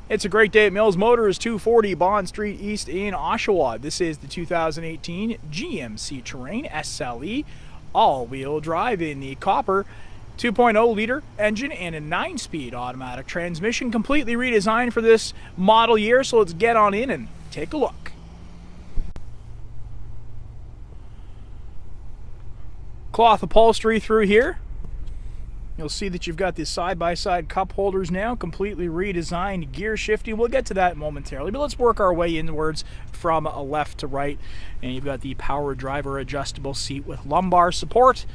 It's a great day at Mills Motors, 240 Bond Street East in Oshawa. This is the 2018 GMC Terrain SLE all-wheel drive in the copper 2.0 liter engine and a 9-speed automatic transmission, completely redesigned for this model year. So let's get on in and take a look. Cloth upholstery through here. You'll see that you've got the side-by-side cup holders now, completely redesigned gear shifting. We'll get to that momentarily, but let's work our way inwards from left to right. And you've got the power driver adjustable seat with lumbar support.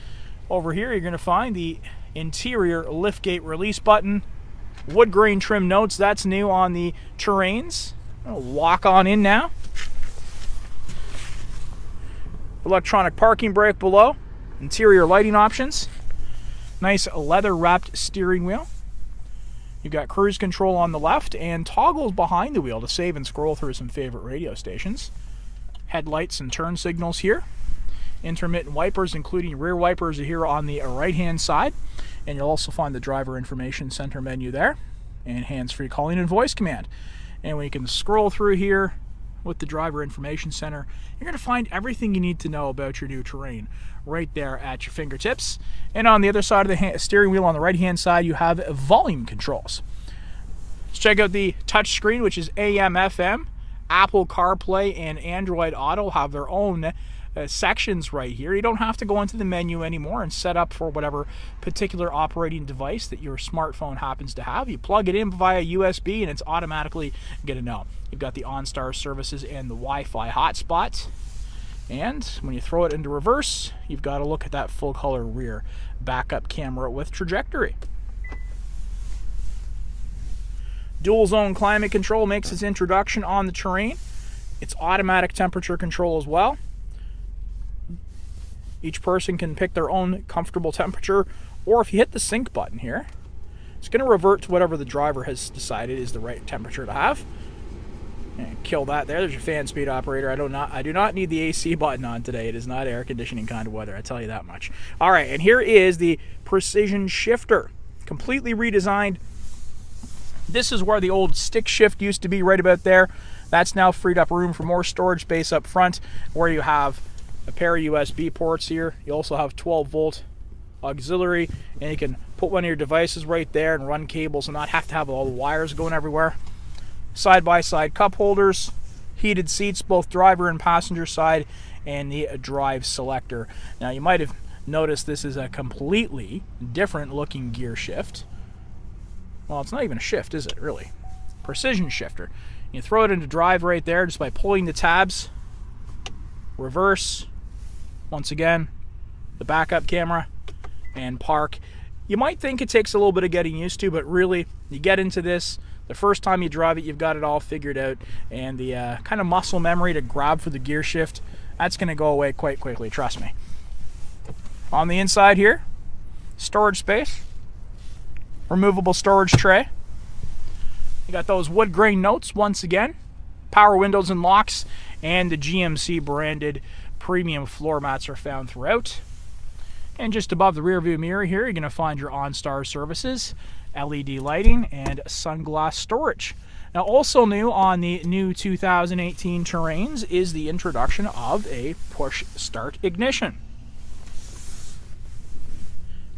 Over here, you're going to find the interior liftgate release button. Wood grain trim notes, that's new on the Terrains. I'll walk on in now. Electronic parking brake below. Interior lighting options. Nice leather-wrapped steering wheel. You've got cruise control on the left and toggles behind the wheel to save and scroll through some favorite radio stations. Headlights and turn signals here. Intermittent wipers, including rear wipers, are here on the right-hand side. And you'll also find the driver information center menu there. And hands-free calling and voice command. And when you can scroll through here with the driver information center, you're going to find everything you need to know about your new Terrain right there at your fingertips. And on the other side of the steering wheel on the right hand side, you have volume controls. Let's check out the touch screen, which is AM, FM. Apple CarPlay and Android Auto have their own sections right here. You don't have to go into the menu anymore and set up for whatever particular operating device that your smartphone happens to have. You plug it in via USB and it's automatically going to know. You've got the OnStar services and the Wi-Fi hotspot. And when you throw it into reverse, you've got to look at that full color rear backup camera with trajectory. Dual zone climate control makes its introduction on the Terrain. It's automatic temperature control as well. Each person can pick their own comfortable temperature, or if you hit the sync button here, it's going to revert to whatever the driver has decided is the right temperature to have. And kill that there. There's your fan speed operator. I do not need the AC button on today. It is not air conditioning kind of weather, I tell you that much. All right, and here is the precision shifter, completely redesigned. This is where the old stick shift used to be, right about there. That's now freed up room for more storage space up front, where you have a pair of USB ports here. You also have 12-volt auxiliary, and you can put one of your devices right there and run cables and not have to have all the wires going everywhere. Side-by-side cup holders, heated seats, both driver and passenger side, and the drive selector. Now, you might have noticed this is a completely different looking gear shift. Well, it's not even a shift, is it, really? Precision shifter. You throw it into drive right there just by pulling the tabs. Reverse. Once again, the backup camera, and park. You might think it takes a little bit of getting used to, but really, you get into this, the first time you drive it, you've got it all figured out, and the kind of muscle memory to grab for the gear shift, that's going to go away quite quickly, trust me. On the inside here, storage space, removable storage tray. You got those wood grain notes once again, power windows and locks, and the GMC branded premium floor mats are found throughout. And just above the rear view mirror here, you're going to find your OnStar services, LED lighting, and sunglass storage. Now, also new on the new 2018 Terrains is the introduction of a push start ignition.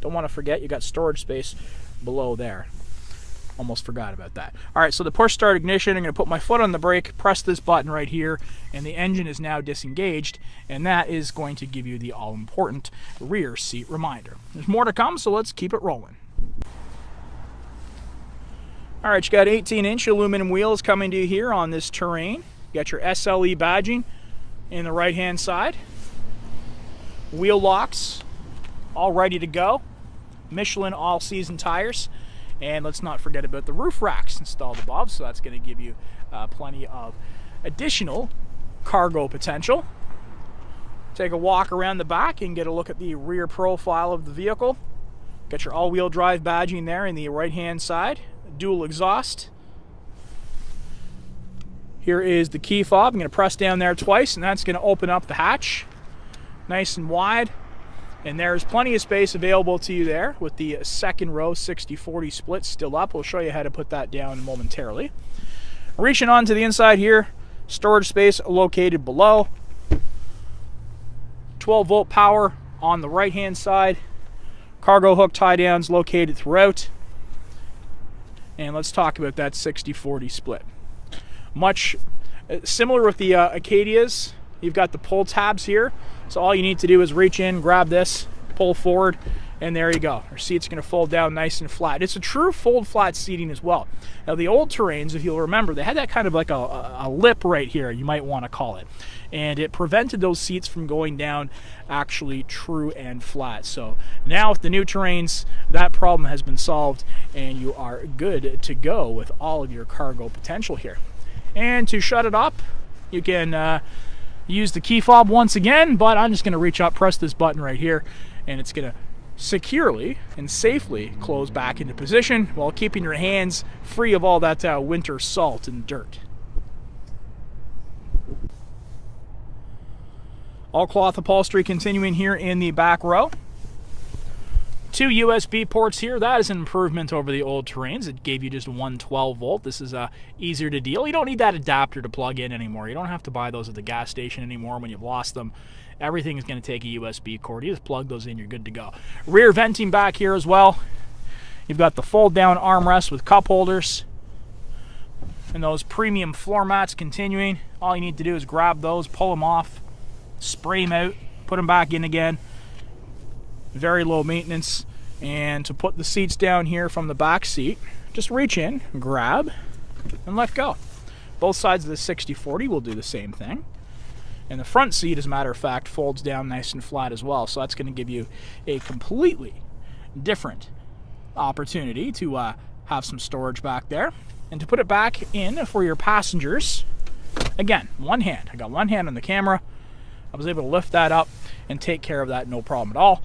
Don't want to forget you got storage space below there. Almost forgot about that. All right, so the push start ignition, I'm going to put my foot on the brake, press this button right here, and the engine is now disengaged, and that is going to give you the all-important rear seat reminder. There's more to come, so let's keep it rolling. All right, you got 18-inch aluminum wheels coming to you here on this Terrain. You got your SLE badging in the right-hand side. Wheel locks, all ready to go. Michelin all-season tires. And let's not forget about the roof racks installed above, so that's going to give you plenty of additional cargo potential. Take a walk around the back and get a look at the rear profile of the vehicle. Got your all-wheel drive badging there in the right-hand side. Dual exhaust. Here is the key fob. I'm going to press down there twice, and that's going to open up the hatch. Nice and wide. And there's plenty of space available to you there with the second row 60/40 split still up. We'll show you how to put that down momentarily. Reaching on to the inside here, storage space located below. 12-volt power on the right-hand side. Cargo hook tie-downs located throughout. And let's talk about that 60/40 split. Much similar with the Acadias, you've got the pull tabs here. So all you need to do is reach in, grab this, pull forward, and there you go. Our seat's going to fold down nice and flat. It's a true fold flat seating as well. Now the old Terrains, if you'll remember, they had that kind of like a lip right here, you might want to call it. And it prevented those seats from going down actually true and flat. So now with the new Terrains, that problem has been solved and you are good to go with all of your cargo potential here. And to shut it up, you can use the key fob once again, but I'm just going to reach up, press this button right here, and it's going to securely and safely close back into position while keeping your hands free of all that winter salt and dirt. All cloth upholstery continuing here in the back row. 2 USB ports here. That is an improvement over the old Terrains. It gave you just one 12-volt. This is easier to deal. You don't need that adapter to plug in anymore. You don't have to buy those at the gas station anymore when you've lost them. Everything is going to take a USB cord. You just plug those in, you're good to go. Rear venting back here as well. You've got the fold-down armrest with cup holders. And those premium floor mats continuing. All you need to do is grab those, pull them off, spray them out, put them back in again. Very low maintenance. And to put the seats down here from the back seat, just reach in, grab, and let go. Both sides of the 60/40 will do the same thing. And the front seat, as a matter of fact, folds down nice and flat as well. So that's going to give you a completely different opportunity to have some storage back there. And to put it back in for your passengers, again, one hand. I got one hand on the camera. I was able to lift that up and take care of that, no problem at all.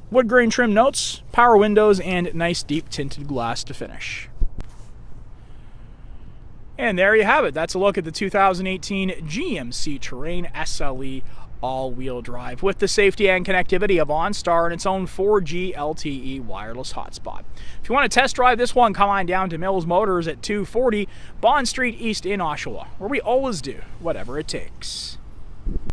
Wood grain trim notes, power windows, and nice deep tinted glass to finish. And there you have it. That's a look at the 2018 GMC Terrain SLE all-wheel drive with the safety and connectivity of OnStar and its own 4G LTE wireless hotspot. If you want to test drive this one, come on down to Mills Motors at 240 Bond Street East in Oshawa, where we always do whatever it takes.